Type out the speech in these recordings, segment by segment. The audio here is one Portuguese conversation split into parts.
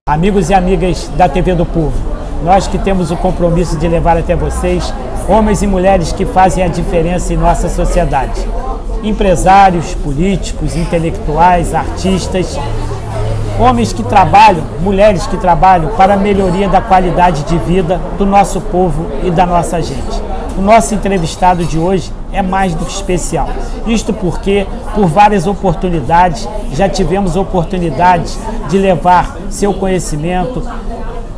Amigos e amigas da TV do Povo, nós que temos o compromisso de levar até vocês homens e mulheres que fazem a diferença em nossa sociedade. Empresários, políticos, intelectuais, artistas, homens que trabalham, mulheres que trabalham para a melhoria da qualidade de vida do nosso povo e da nossa gente. O nosso entrevistado de hoje é mais do que especial. Isto porque, por várias oportunidades, já tivemos oportunidades de levar seu conhecimento,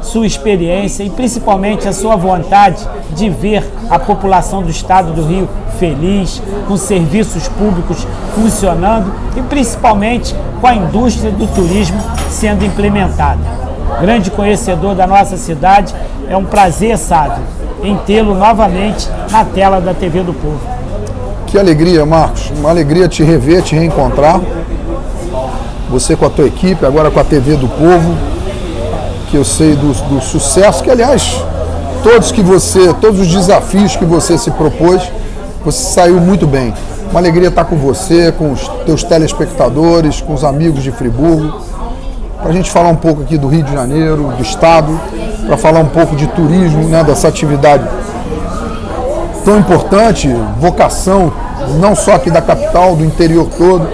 sua experiência e principalmente a sua vontade de ver a população do estado do Rio feliz, com serviços públicos funcionando e principalmente com a indústria do turismo sendo implementada. Grande conhecedor da nossa cidade, é um prazer, Sávio, em tê-lo novamente na tela da TV do Povo. Que alegria, Marcos, uma alegria te rever, te reencontrar. Você com a tua equipe, agora com a TV do Povo, que eu sei do sucesso, que aliás, todos os desafios que você se propôs, você saiu muito bem. Uma alegria estar com você, com os teus telespectadores, com os amigos de Friburgo, para a gente falar um pouco aqui do Rio de Janeiro, do estado, para falar um pouco de turismo, né, dessa atividade tão importante, vocação, não só aqui da capital, do interior todo,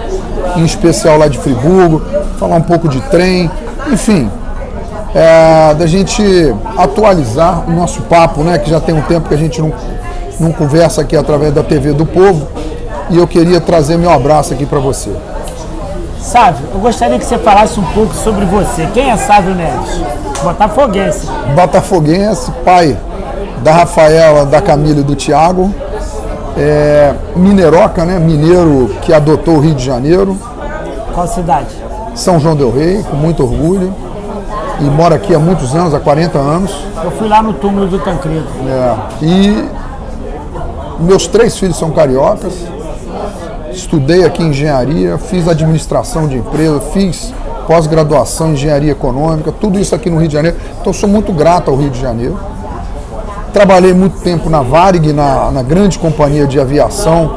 em especial lá de Friburgo, falar um pouco de trem, enfim, da gente atualizar o nosso papo, né, que já tem um tempo que a gente não conversa aqui através da TV do Povo, e eu queria trazer meu abraço aqui para você. Sávio, eu gostaria que você falasse um pouco sobre você. Quem é Sávio Neves? Botafoguense. Botafoguense, pai da Rafaela, da Camila e do Thiago. Mineiroca, né? Mineiro que adotou o Rio de Janeiro. Qual cidade? São João del Rei, com muito orgulho. E mora aqui há muitos anos, há 40 anos. Eu fui lá no túmulo do Tancredo. E meus 3 filhos são cariocas. Estudei aqui em engenharia, fiz administração de empresa, fiz pós-graduação em engenharia econômica, tudo isso aqui no Rio de Janeiro. Então sou muito grato ao Rio de Janeiro. Trabalhei muito tempo na Varig, na grande companhia de aviação,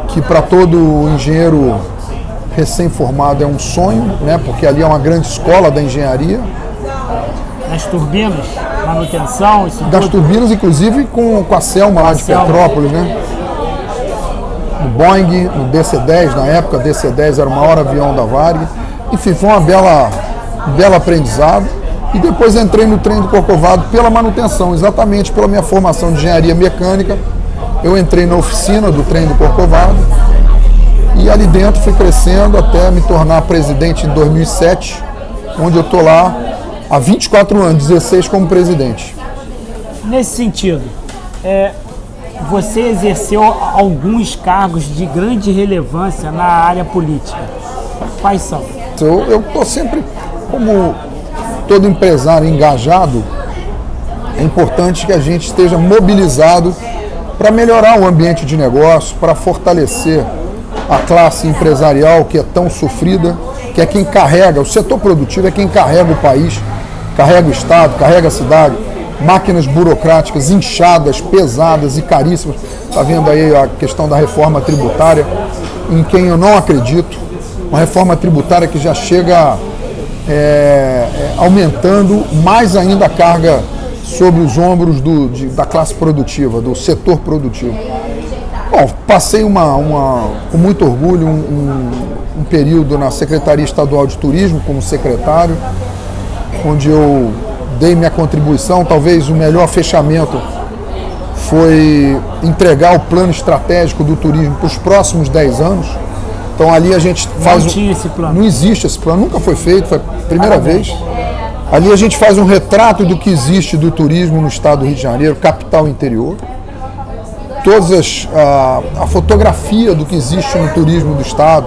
que para todo engenheiro recém-formado é um sonho, né? Porque ali é uma grande escola da engenharia. Nas turbinas, manutenção, isso das tudo. Turbinas, inclusive com a Selma lá de Petrópolis, né? No Boeing, no DC-10, na época, DC-10 era o maior avião da Varig. Enfim, foi um belo aprendizado. E depois entrei no trem do Corcovado pela manutenção, exatamente pela minha formação de engenharia mecânica. Eu entrei na oficina do trem do Corcovado e ali dentro fui crescendo até me tornar presidente em 2007, onde eu estou lá há 24 anos, 16 como presidente. Nesse sentido, você exerceu alguns cargos de grande relevância na área política. Quais são? Eu estou sempre, como todo empresário engajado, é importante que a gente esteja mobilizado para melhorar o ambiente de negócio, para fortalecer a classe empresarial que é tão sofrida, que é quem carrega, o setor produtivo é quem carrega o país, carrega o Estado, carrega a cidade, máquinas burocráticas inchadas, pesadas e caríssimas. Está vendo aí a questão da reforma tributária, em quem eu não acredito, uma reforma tributária que já chega aumentando mais ainda a carga sobre os ombros da classe produtiva, do setor produtivo. Bom, passei com muito orgulho um período na Secretaria Estadual de Turismo como secretário, onde eu dei minha contribuição. Talvez o melhor fechamento foi entregar o plano estratégico do turismo para os próximos 10 anos. Então ali a gente faz... Não tinha esse plano. Não existe esse plano, nunca foi feito, foi a primeira vez. Ali a gente faz um retrato do que existe do turismo no estado do Rio de Janeiro, capital e interior. A fotografia do que existe no turismo do estado,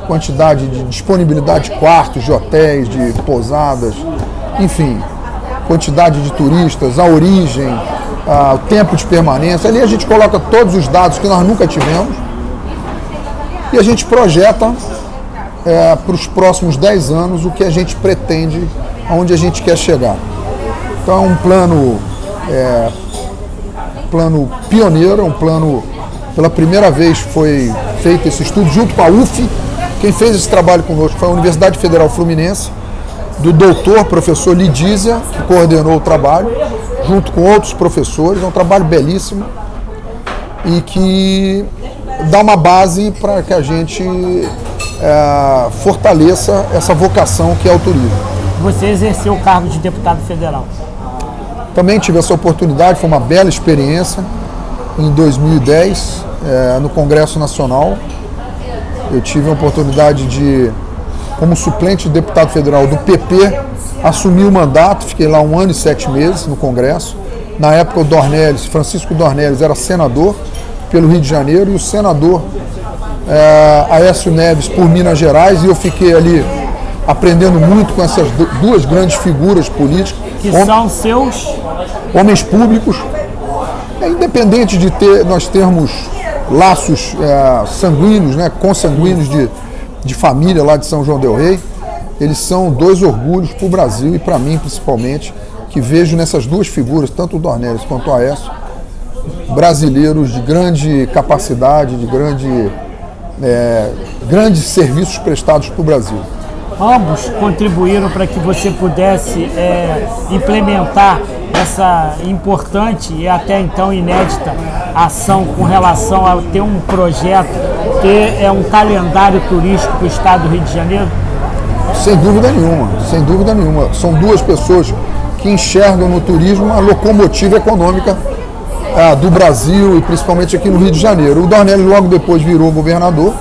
quantidade de disponibilidade de quartos, de hotéis, de pousadas, enfim, quantidade de turistas, a origem, o tempo de permanência. Ali a gente coloca todos os dados que nós nunca tivemos e a gente projeta para os próximos 10 anos o que a gente pretende, aonde a gente quer chegar. Então é um plano pioneiro, um plano, pela primeira vez foi feito esse estudo junto com a UF. Quem fez esse trabalho conosco foi a Universidade Federal Fluminense, do doutor, professor Lidízia, que coordenou o trabalho, junto com outros professores. É um trabalho belíssimo e que dá uma base para que a gente fortaleça essa vocação que é o turismo. Você exerceu o cargo de deputado federal. Também tive essa oportunidade, foi uma bela experiência, em 2010, no Congresso Nacional. Eu tive a oportunidade de, como suplente de deputado federal do PP, assumir o mandato, fiquei lá 1 ano e 7 meses no Congresso. Na época o Francisco Dornelles era senador pelo Rio de Janeiro e o senador Aécio Neves por Minas Gerais, e eu fiquei ali aprendendo muito com essas duas grandes figuras políticas. Que são seus homens públicos, independente de nós termos laços sanguíneos, consanguíneos de família lá de São João del Rei, eles são dois orgulhos para o Brasil e para mim principalmente, que vejo nessas duas figuras, tanto o Dornelles quanto o Aécio, brasileiros de grande capacidade, de grandes serviços prestados para o Brasil. Ambos contribuíram para que você pudesse implementar essa importante e até então inédita ação com relação a ter um projeto, ter um calendário turístico para o estado do Rio de Janeiro? Sem dúvida nenhuma, sem dúvida nenhuma. São duas pessoas que enxergam no turismo uma locomotiva econômica do Brasil e principalmente aqui no Rio de Janeiro. O Dornelles logo depois virou governador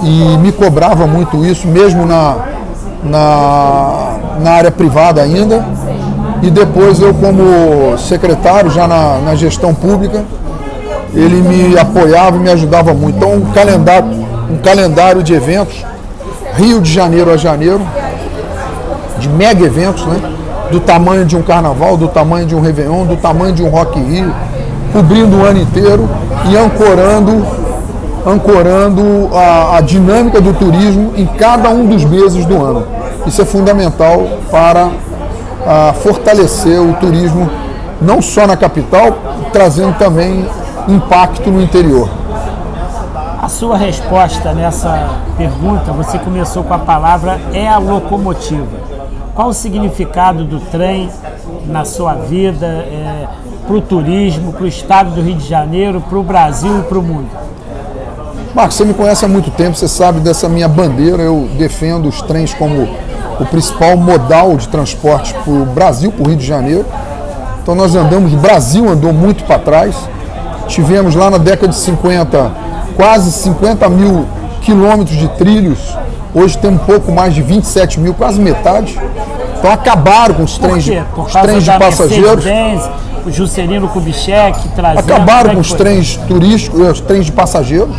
e me cobrava muito isso, mesmo na área privada ainda, e depois eu, como secretário, já na gestão pública, ele me apoiava e me ajudava muito. Então um calendário de eventos, Rio de Janeiro a janeiro, de mega eventos, do tamanho de um carnaval, do tamanho de um Réveillon, do tamanho de um Rock in Rio, cobrindo o ano inteiro e ancorando a dinâmica do turismo em cada um dos meses do ano. Isso é fundamental para fortalecer o turismo, não só na capital, trazendo também impacto no interior. A sua resposta nessa pergunta, você começou com a palavra a locomotiva. Qual o significado do trem na sua vida, para o turismo, para o estado do Rio de Janeiro, para o Brasil e para o mundo? Marcos, você me conhece há muito tempo, você sabe dessa minha bandeira. Eu defendo os trens como o principal modal de transporte para o Brasil, para o Rio de Janeiro. Então nós o Brasil andou muito para trás. Tivemos lá na década de 50, quase 50 mil quilômetros de trilhos. Hoje tem um pouco mais de 27 mil, quase metade. Então acabaram com os trens de passageiros. o Juscelino Kubitschek trazendo... Acabaram com os trens turísticos, os trens de passageiros,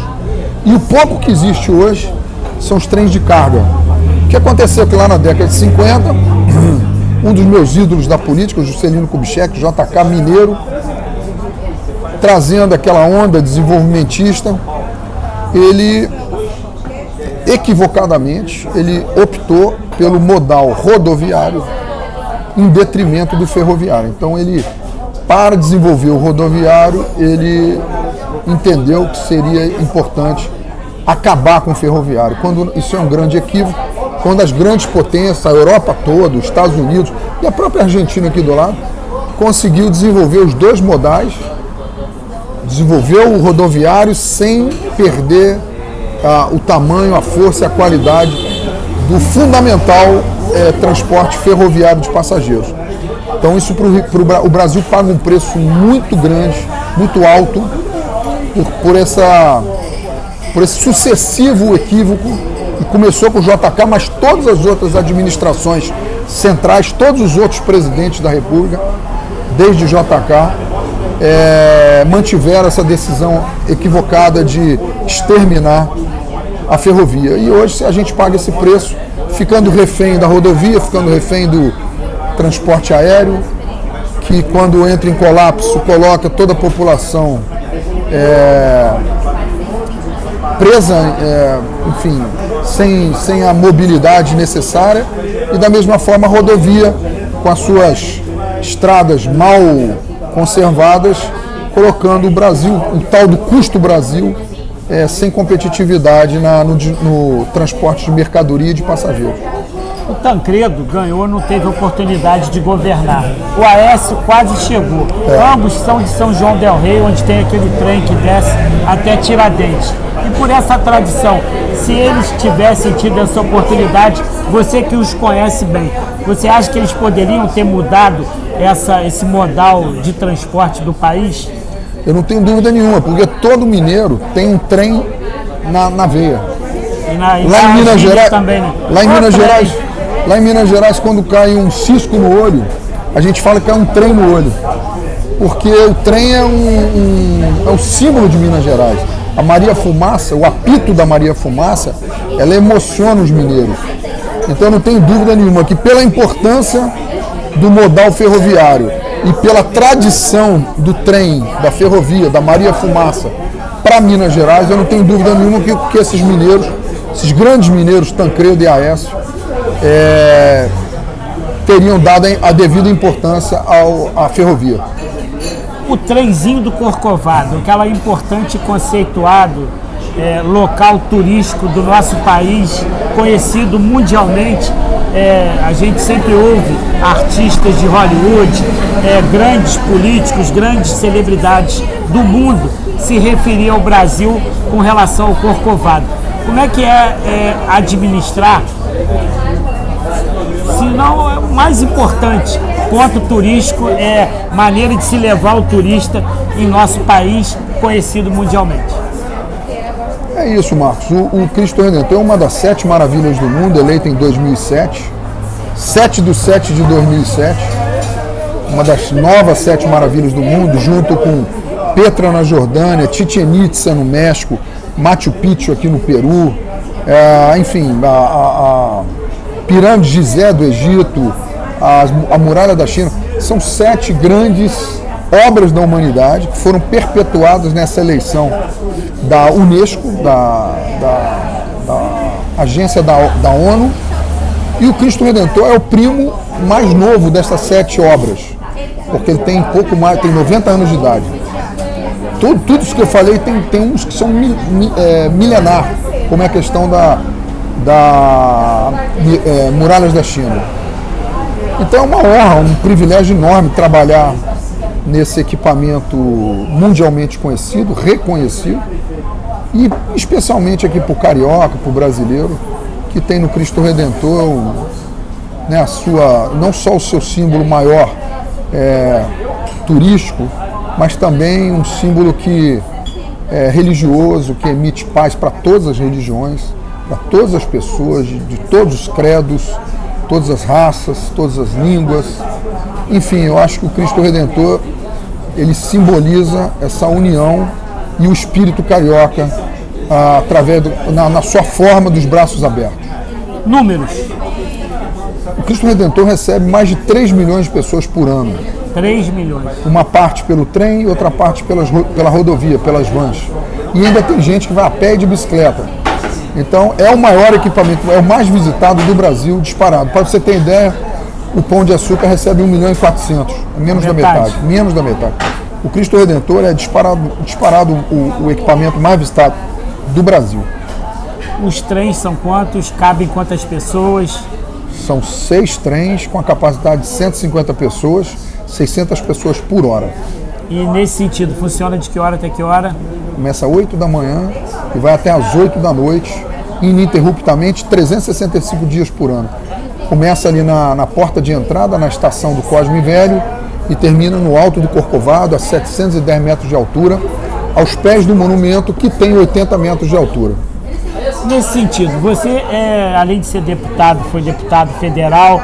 e o pouco que existe hoje são os trens de carga. O que aconteceu que lá na década de 50, um dos meus ídolos da política, o Juscelino Kubitschek, JK mineiro, trazendo aquela onda desenvolvimentista, ele, equivocadamente, ele optou pelo modal rodoviário em detrimento do ferroviário. Então ele, para desenvolver o rodoviário, ele entendeu que seria importante acabar com o ferroviário. Isso é um grande equívoco, quando as grandes potências, a Europa toda, os Estados Unidos e a própria Argentina aqui do lado, conseguiu desenvolver os dois modais, desenvolveu o rodoviário sem perder o tamanho, a força e a qualidade do fundamental transporte ferroviário de passageiros. Então isso o Brasil paga um preço muito grande, muito alto, por esse sucessivo equívoco, que começou com o JK, mas todas as outras administrações centrais, todos os outros presidentes da República, desde JK, mantiveram essa decisão equivocada de exterminar a ferrovia. E hoje a gente paga esse preço, ficando refém da rodovia, ficando refém do transporte aéreo, que quando entra em colapso coloca toda a população presa, enfim, sem a mobilidade necessária, e da mesma forma a rodovia, com as suas estradas mal conservadas, colocando o Brasil, o tal do custo Brasil, sem competitividade no transporte de mercadoria e de passageiros. O Tancredo ganhou, não teve oportunidade de governar. O Aécio quase chegou. Ambos são de São João del Rei, onde tem aquele trem que desce até Tiradentes. E por essa tradição, se eles tivessem tido essa oportunidade, você que os conhece bem, você acha que eles poderiam ter mudado esse modal de transporte do país? Eu não tenho dúvida nenhuma, porque todo mineiro tem um trem na veia. Lá em Minas Gerais também, né? Lá em Minas Gerais, quando cai um cisco no olho, a gente fala que é um trem no olho, porque o trem é um símbolo de Minas Gerais. A Maria Fumaça, o apito da Maria Fumaça, ela emociona os mineiros. Então eu não tenho dúvida nenhuma que, pela importância do modal ferroviário e pela tradição do trem, da ferrovia, da Maria Fumaça para Minas Gerais, eu não tenho dúvida nenhuma que esses mineiros, esses grandes mineiros, Tancredo e Aécio, teriam dado a devida importância à ferrovia. O trenzinho do Corcovado, aquela importante conceituado local turístico do nosso país, conhecido mundialmente. A gente sempre ouve artistas de Hollywood, grandes políticos, grandes celebridades do mundo se referir ao Brasil com relação ao Corcovado. Como é que administrar, se não é o mais importante, ponto turístico, maneira de se levar o turista em nosso país, conhecido mundialmente? É isso, Marcos. O Cristo Redentor é uma das 7 maravilhas do mundo, eleita em 2007, 7/7 de 2007, uma das novas 7 maravilhas do mundo, junto com Petra na Jordânia, Chichén Itzá no México, Machu Picchu aqui no Peru, enfim, a Pirâmide de Gizé do Egito, a Muralha da China. São 7 grandes obras da humanidade que foram perpetuadas nessa eleição da Unesco, da agência da ONU, e o Cristo Redentor é o primo mais novo dessas 7 obras, porque ele tem pouco mais, tem 90 anos de idade. Tudo isso que eu falei tem uns que são milenar, como é a questão da Muralhas da China. Então é uma honra, um privilégio enorme trabalhar nesse equipamento mundialmente conhecido, reconhecido, e especialmente aqui para o carioca, para o brasileiro, que tem no Cristo Redentor, né, não só o seu símbolo maior turístico, mas também um símbolo que é religioso, que emite paz para todas as religiões, para todas as pessoas, de todos os credos, todas as raças, todas as línguas. Enfim, eu acho que o Cristo Redentor ele simboliza essa união e o espírito carioca através na sua forma dos braços abertos. Números. O Cristo Redentor recebe mais de 3 milhões de pessoas por ano. 3 milhões. Uma parte pelo trem e outra parte pela rodovia, pelas vans. E ainda tem gente que vai a pé e de bicicleta. Então é o maior equipamento, é o mais visitado do Brasil, disparado. Para você ter ideia, o Pão de Açúcar recebe 1,4 milhão. É menos da metade. Menos da metade. O Cristo Redentor é disparado o equipamento mais visitado do Brasil. Os trens são quantos? Cabem quantas pessoas? São 6 trens com a capacidade de 150 pessoas, 600 pessoas por hora. E nesse sentido, funciona de que hora até que hora? Começa às 8 da manhã e vai até às 8 da noite, ininterruptamente, 365 dias por ano. Começa ali na porta de entrada, na estação do Cosme Velho, e termina no alto do Corcovado, a 710 metros de altura, aos pés do monumento, que tem 80 metros de altura. Nesse sentido, você, além de ser deputado, foi deputado federal,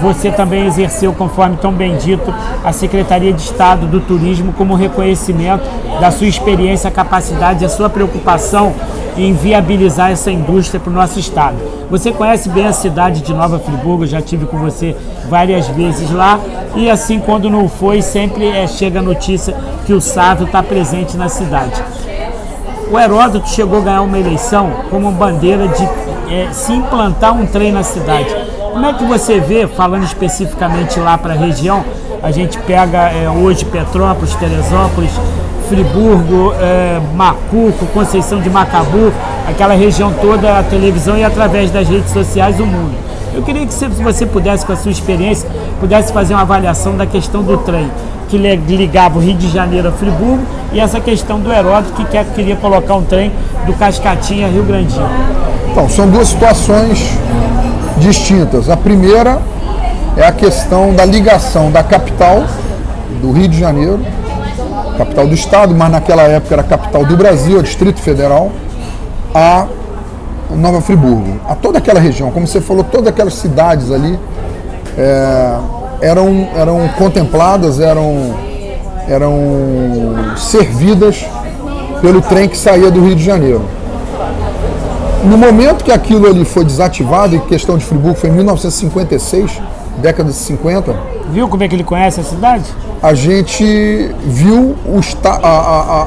você também exerceu, conforme tão bem dito, a Secretaria de Estado do Turismo como reconhecimento da sua experiência, capacidade e a sua preocupação em viabilizar essa indústria para o nosso estado. Você conhece bem a cidade de Nova Friburgo, já estive com você várias vezes lá, e assim, quando não foi, sempre chega a notícia que o Sávio está presente na cidade. O Heródoto chegou a ganhar uma eleição como bandeira de se implantar um trem na cidade. Como é que você vê, falando especificamente lá para a região, a gente pega hoje Petrópolis, Teresópolis, Friburgo, Macuco, Conceição de Macabu, aquela região toda, a televisão e através das redes sociais o mundo. Eu queria que você pudesse, com a sua experiência, pudesse fazer uma avaliação da questão do trem, que ligava o Rio de Janeiro a Friburgo, e essa questão do Heródoto, que queria colocar um trem do Cascatinha a Rio Grandinho. Então, são duas situações distintas. A primeira é a questão da ligação da capital, do Rio de Janeiro, capital do estado, mas naquela época era a capital do Brasil, a Distrito Federal, a Nova Friburgo. A toda aquela região, como você falou, todas aquelas cidades ali eram contempladas, eram servidas pelo trem que saía do Rio de Janeiro. No momento que aquilo ali foi desativado, em questão de Friburgo, foi em 1956, década de 50. Viu como é que ele conhece a cidade? A gente viu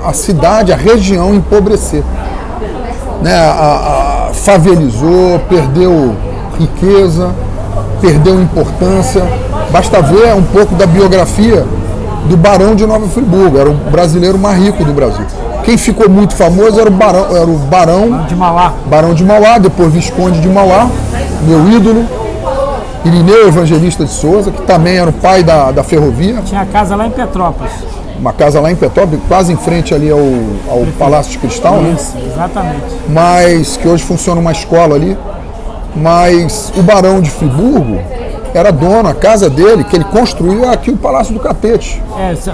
a cidade, a região empobrecer. Né? Favelizou, perdeu riqueza, perdeu importância. Basta ver um pouco da biografia do Barão de Nova Friburgo, era o brasileiro mais rico do Brasil. Quem ficou muito famoso era o Barão de Mauá. Barão de Mauá, depois Visconde de Mauá, meu ídolo, Irineu Evangelista de Souza, que também era o pai da ferrovia. Tinha casa lá em Petrópolis. Uma casa lá em Petrópolis, quase em frente ali ao Palácio de Cristal. Isso, né? Exatamente. Mas que hoje funciona uma escola ali. Mas o Barão de Friburgo era dono, a casa dele, que ele construiu aqui o Palácio do Catete.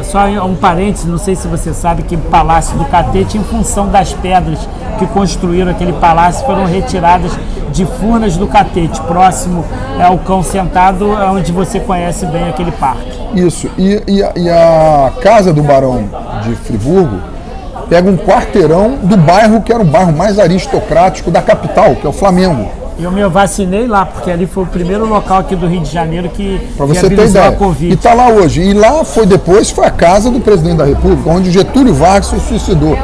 Só um parênteses, não sei se você sabe que o Palácio do Catete, em função das pedras que construíram aquele palácio, foram retiradas de Furnas do Catete, próximo ao Cão Sentado, onde você conhece bem aquele parque. Isso, e a casa do Barão de Friburgo pega um quarteirão do bairro que era o bairro mais aristocrático da capital, que é o Flamengo. Eu vacinei lá, porque ali foi o primeiro local aqui do Rio de Janeiro que viabilizou a Covid. E está lá hoje. E lá foi a casa do presidente da República, onde o Getúlio Vargas se suicidou.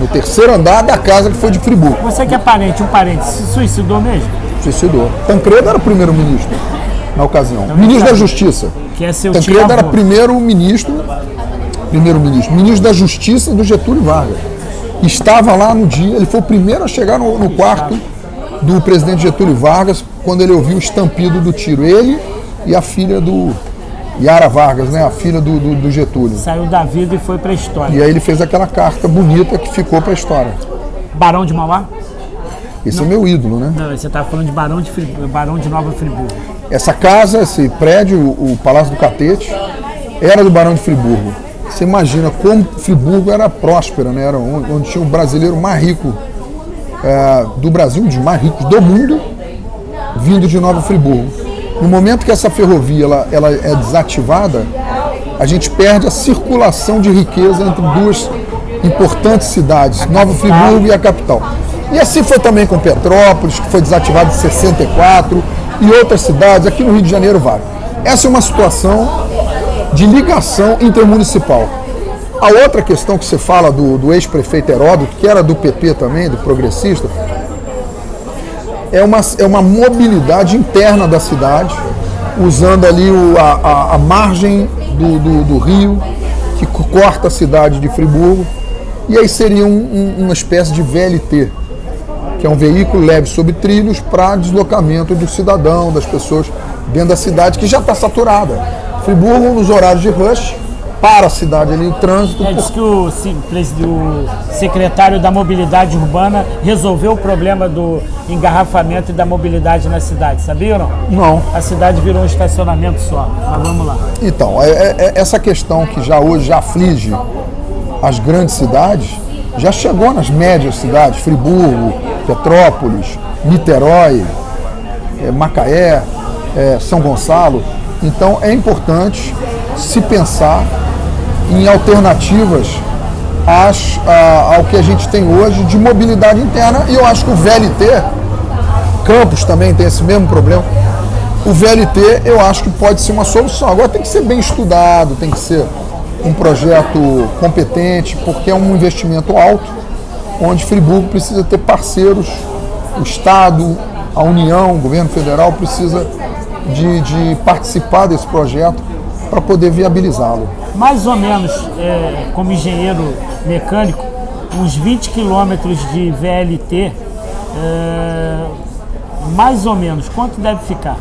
No terceiro andar da casa que foi de Friburgo. Você que é parente, se suicidou mesmo? Suicidou. Tancredo era o primeiro-ministro na ocasião. Então, ministro da Justiça. Que é seu Tancredo era primeiro-ministro da Justiça do Getúlio Vargas. Estava lá no dia, ele foi o primeiro a chegar no quarto do presidente Getúlio Vargas, quando ele ouviu o estampido do tiro. Ele e a filha do Yara Vargas, né? A filha do Getúlio. Saiu da vida e foi para a história. E aí ele fez aquela carta bonita que ficou para a história. Barão de Mauá? Esse é meu ídolo, né? Não, você está falando de Barão de Nova Friburgo. Essa casa, esse prédio, o Palácio do Catete, era do Barão de Friburgo. Você imagina como Friburgo era próspera, né? Era onde tinha o brasileiro mais rico do Brasil, um dos mais ricos do mundo, vindo de Nova Friburgo. No momento que essa ferrovia ela é desativada, a gente perde a circulação de riqueza entre duas importantes cidades, Nova Friburgo e a capital. E assim foi também com Petrópolis, que foi desativado em 64, e outras cidades, aqui no Rio de Janeiro, vale. Essa é uma situação de ligação intermunicipal. A outra questão que você fala do ex-prefeito Heródoto, que era do PP também, do progressista, é uma mobilidade interna da cidade, usando ali a margem do rio, que corta a cidade de Friburgo, e aí seria uma espécie de VLT, que é um veículo leve sobre trilhos para deslocamento do cidadão, das pessoas dentro da cidade, que já está saturada. Friburgo, nos horários de rush, para a cidade ali, o trânsito. Diz que o secretário da Mobilidade Urbana resolveu o problema do engarrafamento e da mobilidade na cidade, sabia ou não? Não. A cidade virou um estacionamento só, mas vamos lá. Então, essa questão que hoje já aflige as grandes cidades, já chegou nas médias cidades, Friburgo, Petrópolis, Niterói, Macaé, São Gonçalo. Então é importante se pensar em alternativas ao que a gente tem hoje de mobilidade interna, e eu acho que o VLT, Campos também tem esse mesmo problema, o VLT eu acho que pode ser uma solução. Agora tem que ser bem estudado, tem que ser um projeto competente, porque é um investimento alto, onde Friburgo precisa ter parceiros, o Estado, a União, o governo federal precisa de participar desse projeto para poder viabilizá-lo. Mais ou menos, como engenheiro mecânico, uns 20 quilômetros de VLT, mais ou menos, quanto deve ficar?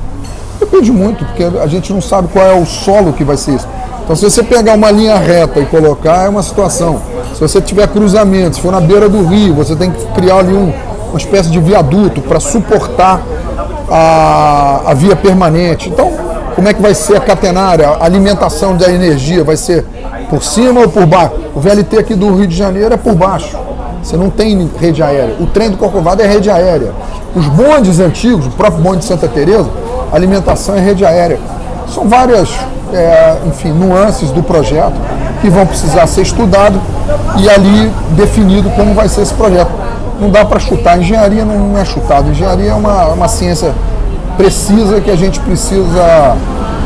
Depende muito, porque a gente não sabe qual é o solo que vai ser isso. Então, se você pegar uma linha reta e colocar, é uma situação. Se você tiver cruzamento, se for na beira do rio, você tem que criar ali uma espécie de viaduto para suportar a via permanente. Então, como é que vai ser a catenária, a alimentação da energia? Vai ser por cima ou por baixo? O VLT aqui do Rio de Janeiro é por baixo. Você não tem rede aérea. O trem do Corcovado é rede aérea. Os bondes antigos, o próprio bonde de Santa Teresa, a alimentação é rede aérea. São várias, nuances do projeto que vão precisar ser estudado e ali definido como vai ser esse projeto. Não dá para chutar. Engenharia não é chutado. Engenharia é uma ciência precisa que a gente precisa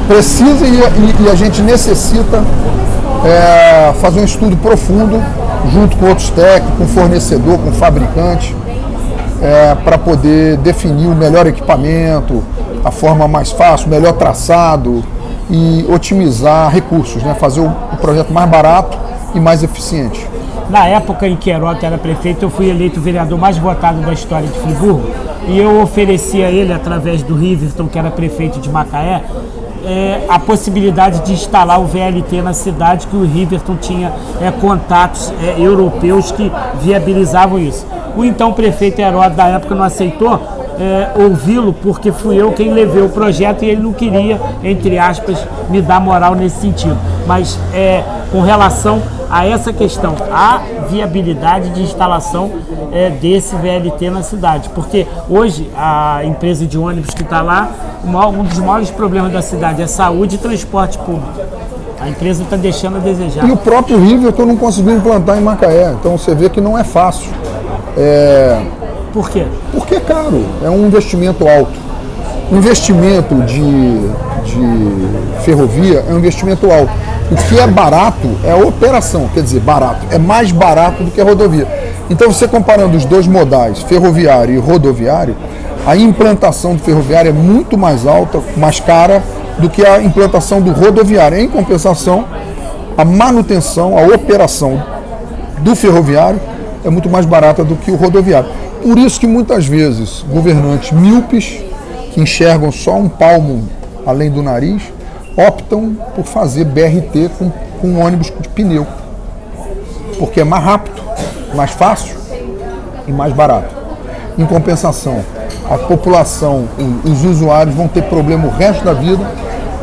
e a gente necessita fazer um estudo profundo junto com outros técnicos, com fornecedor, com fabricante, para poder definir o melhor equipamento, a forma mais fácil, o melhor traçado e otimizar recursos, né? Fazer o projeto mais barato e mais eficiente. Na época em que Heródoto era prefeito, eu fui eleito o vereador mais votado da história de Friburgo e eu ofereci a ele, através do Riverton, que era prefeito de Macaé, a possibilidade de instalar o VLT na cidade, que o Riverton tinha contatos europeus que viabilizavam isso. O então prefeito Heródoto da época não aceitou ouvi-lo, porque fui eu quem levei o projeto e ele não queria, entre aspas, me dar moral nesse sentido. Mas com relação a essa questão, a viabilidade de instalação desse VLT na cidade, porque hoje a empresa de ônibus que está lá, um dos maiores problemas da cidade é saúde e transporte público. A empresa está deixando a desejar. E o próprio Riverton não conseguiu implantar em Macaé, então você vê que não é fácil. Por quê? Porque é caro, é um investimento alto. O investimento de ferrovia é um investimento alto. O que é barato é a operação, quer dizer, barato, é mais barato do que a rodovia. Então, você comparando os dois modais, ferroviário e rodoviário, a implantação do ferroviário é muito mais alta, mais cara do que a implantação do rodoviário. Em compensação, a manutenção, a operação do ferroviário é muito mais barata do que o rodoviário. Por isso que muitas vezes governantes míopes, que enxergam só um palmo além do nariz, optam por fazer BRT com ônibus de pneu, porque é mais rápido, mais fácil e mais barato. Em compensação, a população, os usuários vão ter problema o resto da vida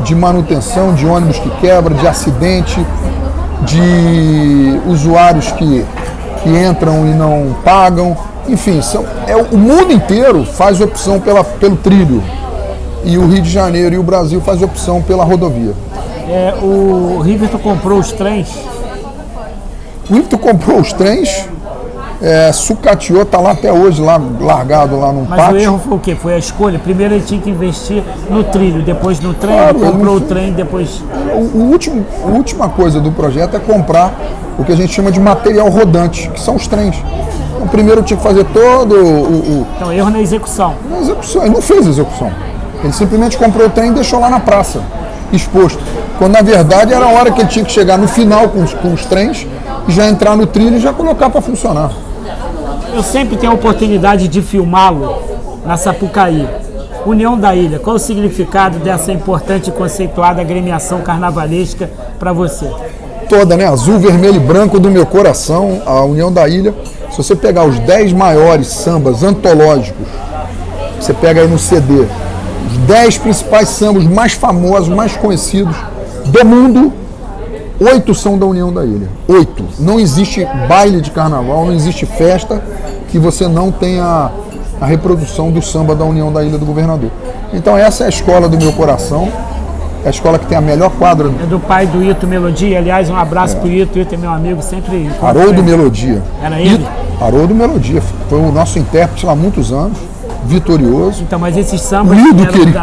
de manutenção, de ônibus que quebra, de acidente, de usuários que entram e não pagam. Enfim, o mundo inteiro faz opção pelo trilho. E o Rio de Janeiro e o Brasil fazem opção pela rodovia. O Riverton comprou os trens. O Riverton comprou os trens, sucateou, está lá até hoje, lá, largado lá num Mas pátio. o erro foi o quê? Foi a escolha? Primeiro ele tinha que investir no trilho, depois no trem, Claro, comprou o trem, depois... A última coisa do projeto é comprar o que a gente chama de material rodante, que são os trens. Então, primeiro tinha que fazer todo Então, erro na execução. Na execução. Ele não fez a execução. Ele simplesmente comprou o trem e deixou lá na praça, exposto. Quando, na verdade, era a hora que ele tinha que chegar no final com os trens e já entrar no trilho e já colocar para funcionar. Eu sempre tenho a oportunidade de filmá-lo na Sapucaí. União da Ilha, qual o significado dessa importante e conceituada agremiação carnavalesca para você? Toda, né? Azul, vermelho e branco do meu coração, a União da Ilha. Se você pegar os 10 maiores sambas antológicos, você pega aí no CD, os 10 principais sambas mais famosos, mais conhecidos do mundo, 8 são da União da Ilha. 8. Não existe baile de carnaval, não existe festa que você não tenha a reprodução do samba da União da Ilha do Governador. Então essa é a escola do meu coração, é a escola que tem a melhor quadra. É do pai do Ito Melodia, aliás, um abraço pro Ito. Ito é meu amigo, sempre... Haroldo Melodia. Era ele? Haroldo Melodia, foi o nosso intérprete lá há muitos anos, vitorioso. Então, mas esses sambas Lindo, eram querido.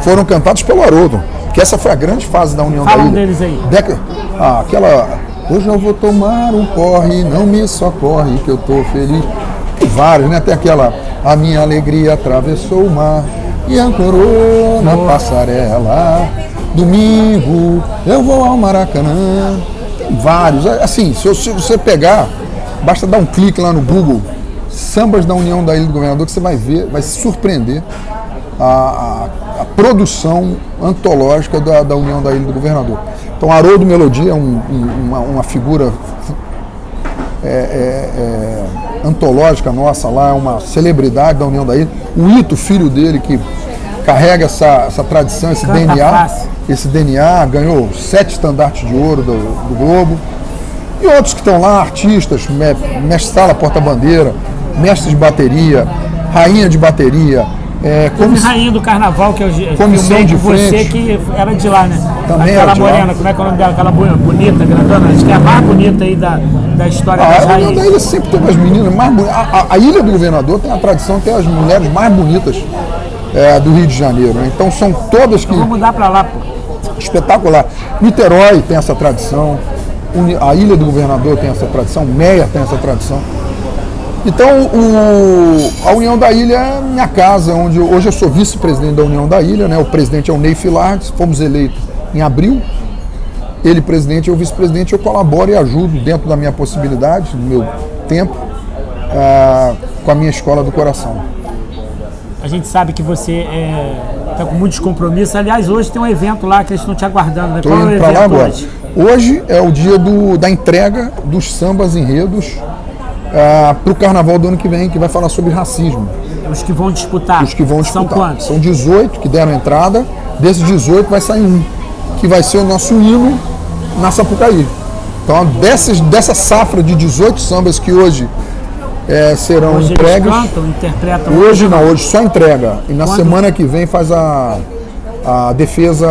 Foram cantados pelo Haroldo, que essa foi a grande fase da União da Fala Ilha. um deles aí. Aquela... Hoje eu vou tomar um porre, não me socorre que eu tô feliz. Tem vários, né? Tem aquela... A minha alegria atravessou o mar e ancorou na passarela. Domingo eu vou ao Maracanã. Tem vários. Assim, se você pegar, basta dar um clique lá no Google, sambas da União da Ilha do Governador, que você vai ver, vai se surpreender a produção antológica da União da Ilha do Governador. Então, Haroldo Melodia é uma figura antológica nossa lá, é uma celebridade da União da Ilha. O Ito, filho dele, que carrega essa tradição, esse DNA, ganhou 7 estandartes de ouro do Globo. E outros que estão lá, artistas, mestre Sala Porta-Bandeira, mestre de bateria, rainha de bateria. Rainha do Carnaval, que eu comissão de você, frente. que era de lá, né? Também aquela era de morena, lá. como é que é o nome dela? Aquela bonita, grandona, acho que é a mais bonita aí da história das A União rainhas. da Ilha sempre teve as meninas mais bonitas. A Ilha do Governador tem a tradição de ter as mulheres mais bonitas do Rio de Janeiro, né? Então são todas que... Vamos mudar pra lá, pô. Espetacular. Niterói tem essa tradição, a Ilha do Governador tem essa tradição, Meia tem essa tradição. Então, a União da Ilha é minha casa, onde hoje eu sou vice-presidente da União da Ilha, né? O presidente é o Ney Filardes, fomos eleitos em abril. Ele presidente, eu vice-presidente, eu colaboro e ajudo dentro da minha possibilidade, do meu tempo, com a minha escola do coração. A gente sabe que você está com muitos compromissos. Aliás, hoje tem um evento lá que eles estão te aguardando, né? Estou Qual é o indo para lá evento agora. hoje? Hoje é o dia da entrega dos sambas enredos para o carnaval do ano que vem, que vai falar sobre racismo. Os que vão disputar? Os que vão disputar. São quantos? São 18 que deram entrada. Desses 18 vai sair um, que vai ser o nosso hino na Sapucaí. Então, dessa safra de 18 sambas que hoje serão Hoje entregues. eles cantam, interpretam. Hoje não, hoje só entrega. E na semana que vem faz a defesa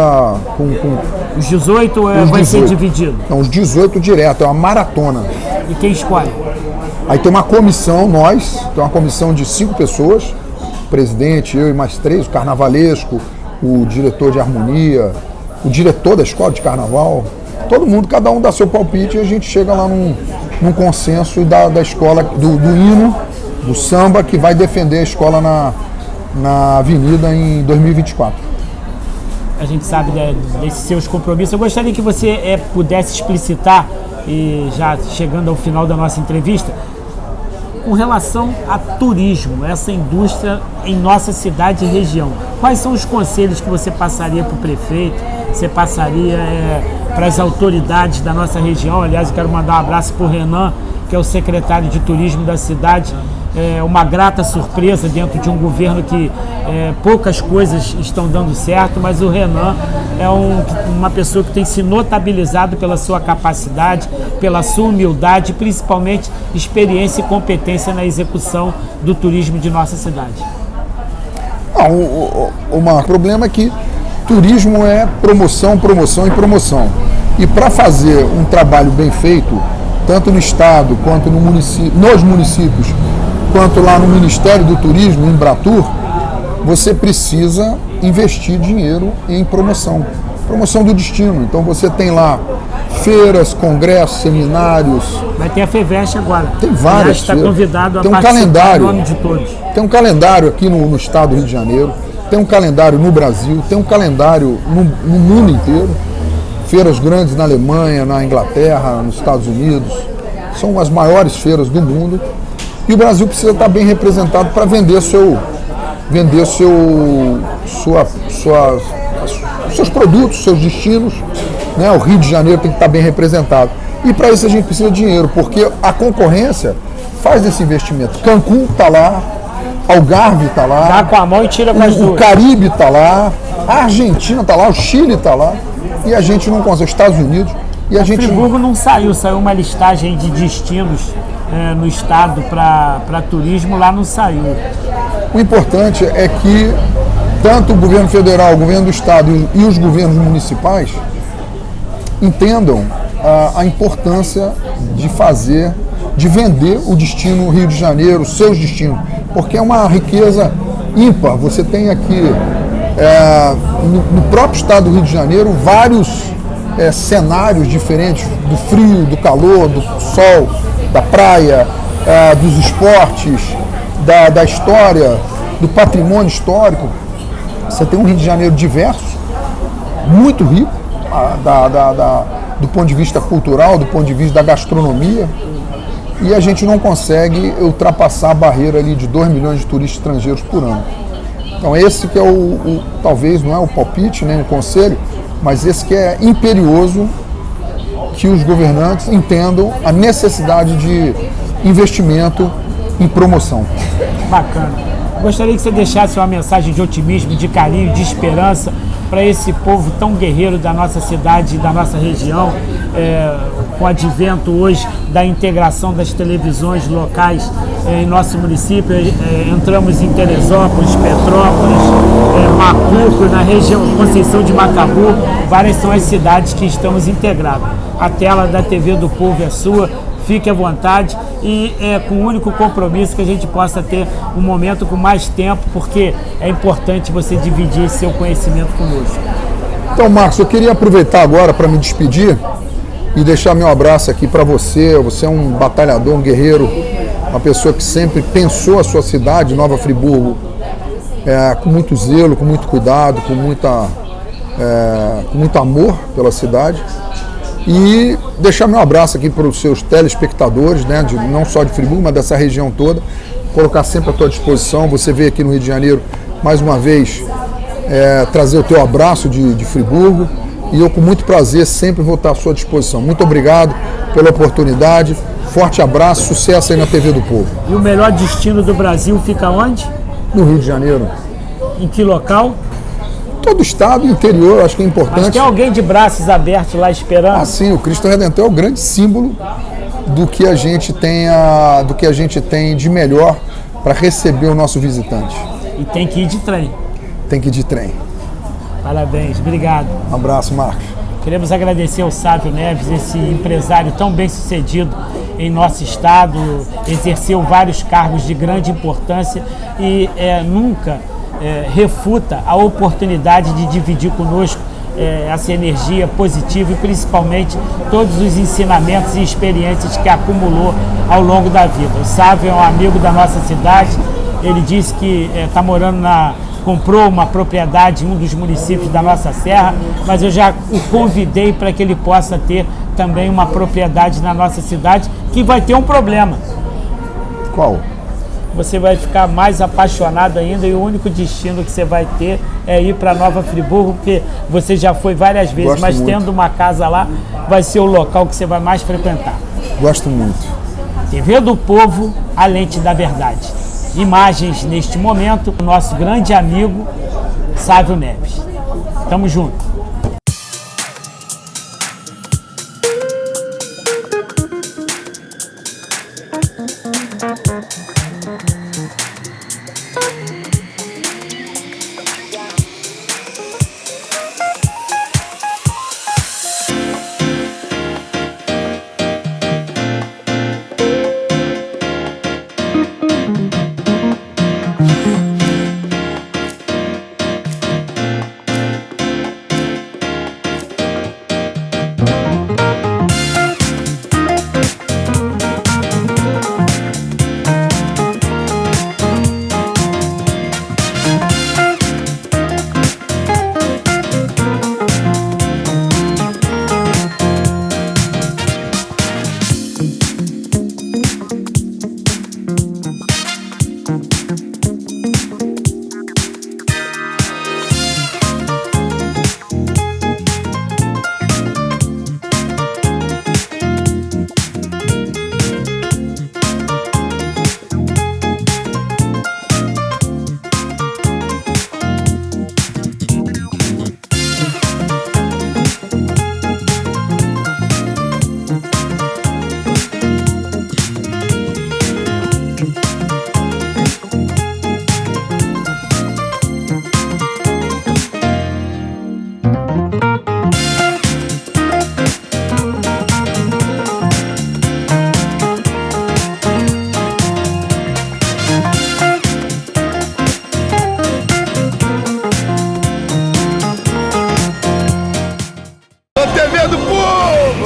com Os 18 os vai ser 18. dividido. Então, os 18 direto, é uma maratona. E quem escolhe? Aí tem uma comissão, tem uma comissão de 5 pessoas, o presidente, eu e mais 3, o carnavalesco, o diretor de harmonia, o diretor da escola de carnaval, todo mundo, cada um dá seu palpite e a gente chega lá num consenso da escola, do hino, do samba, que vai defender a escola na avenida em 2024. A gente sabe desses seus compromissos. Eu gostaria que você pudesse explicitar, e já chegando ao final da nossa entrevista, com relação a turismo, essa indústria em nossa cidade e região. Quais são os conselhos que você passaria para o prefeito, você passaria para as autoridades da nossa região? Aliás, eu quero mandar um abraço para o Renan, que é o secretário de turismo da cidade. É uma grata surpresa dentro de um governo que poucas coisas estão dando certo, mas o Renan é uma pessoa que tem se notabilizado pela sua capacidade, pela sua humildade, principalmente experiência e competência na execução do turismo de nossa cidade. O problema é que turismo é promoção, promoção e promoção. E para fazer um trabalho bem feito, tanto no Estado, quanto no nos municípios, quanto lá no Ministério do Turismo, em Embratur, você precisa investir dinheiro em promoção. Promoção do destino. Então você tem lá feiras, congressos, seminários. Vai ter a FEVEST agora. Tem várias. Está convidado a tem um participar calendário, em nome de todos. Tem um calendário aqui no estado do Rio de Janeiro, tem um calendário no Brasil, tem um calendário no mundo inteiro. Feiras grandes na Alemanha, na Inglaterra, nos Estados Unidos. São as maiores feiras do mundo. E o Brasil precisa estar bem representado para vender seus produtos, seus destinos, né? O Rio de Janeiro tem que estar bem representado. E para isso a gente precisa de dinheiro, porque a concorrência faz esse investimento. Cancún está lá, Algarve está lá, Dá com a mão e tira com as duas. o Caribe está lá, a Argentina está lá, o Chile está lá, e a gente não consegue, os Estados Unidos, e a gente... Friburgo não saiu uma listagem de destinos no estado para turismo, lá não saiu. O importante é que tanto o governo federal, o governo do estado e os governos municipais entendam a importância de vender o destino Rio de Janeiro, os seus destinos, porque é uma riqueza ímpar. Você tem aqui, no próprio estado do Rio de Janeiro, vários cenários diferentes, do frio, do calor, do sol, da praia, dos esportes, da história, do patrimônio histórico. Você tem um Rio de Janeiro diverso, muito rico, do ponto de vista cultural, do ponto de vista da gastronomia, e a gente não consegue ultrapassar a barreira ali de 2 milhões de turistas estrangeiros por ano. Então esse que é talvez não é o palpite, nem o conselho, mas esse que é imperioso, que os governantes entendam a necessidade de investimento em promoção. Bacana. Gostaria que você deixasse uma mensagem de otimismo, de carinho, de esperança para esse povo tão guerreiro da nossa cidade e da nossa região, com o advento hoje da integração das televisões locais em nosso município. Entramos em Teresópolis, Petrópolis, Macuco, na região Conceição de Macabu. Várias são as cidades que estamos integrados. A tela da TV do Povo é sua. Fique à vontade e com o único compromisso que a gente possa ter um momento com mais tempo, porque é importante você dividir seu conhecimento conosco. Então, Marcos, eu queria aproveitar agora para me despedir e deixar meu abraço aqui para você. Você é um batalhador, um guerreiro, uma pessoa que sempre pensou a sua cidade, Nova Friburgo, com muito zelo, com muito cuidado, com muito amor pela cidade. E deixar meu abraço aqui para os seus telespectadores, né, não só de Friburgo, mas dessa região toda. Colocar sempre à tua disposição. Você veio aqui no Rio de Janeiro, mais uma vez, trazer o teu abraço de Friburgo. E eu, com muito prazer, sempre vou estar à sua disposição. Muito obrigado pela oportunidade. Forte abraço, sucesso aí na TV do Povo. E o melhor destino do Brasil fica onde? No Rio de Janeiro. Em que local? Todo o estado, interior, acho que é importante. Mas tem alguém de braços abertos lá esperando? Sim, o Cristo Redentor é o grande símbolo do que a gente tem de melhor para receber o nosso visitante. E tem que ir de trem. Tem que ir de trem. Parabéns, obrigado. Um abraço, Marcos. Queremos agradecer ao Sávio Neves, esse empresário tão bem sucedido em nosso estado, exerceu vários cargos de grande importância e nunca refuta a oportunidade de dividir conosco essa energia positiva e principalmente todos os ensinamentos e experiências que acumulou ao longo da vida. O Sávio é um amigo da nossa cidade, ele disse que está morando comprou uma propriedade em um dos municípios da nossa serra, mas eu já o convidei para que ele possa ter também uma propriedade na nossa cidade, que vai ter um problema. Qual? Você vai ficar mais apaixonado ainda e o único destino que você vai ter é ir para Nova Friburgo, porque você já foi várias vezes, Gosto mas muito. Tendo uma casa lá, vai ser o local que você vai mais frequentar. Gosto muito. TV do Povo, a lente da verdade. Imagens neste momento, o nosso grande amigo Sávio Neves. Tamo junto.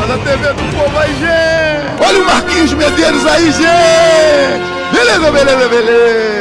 Na TV do Povo aí, gente! Olha o Marquinhos Medeiros aí, gente! Beleza, beleza, beleza!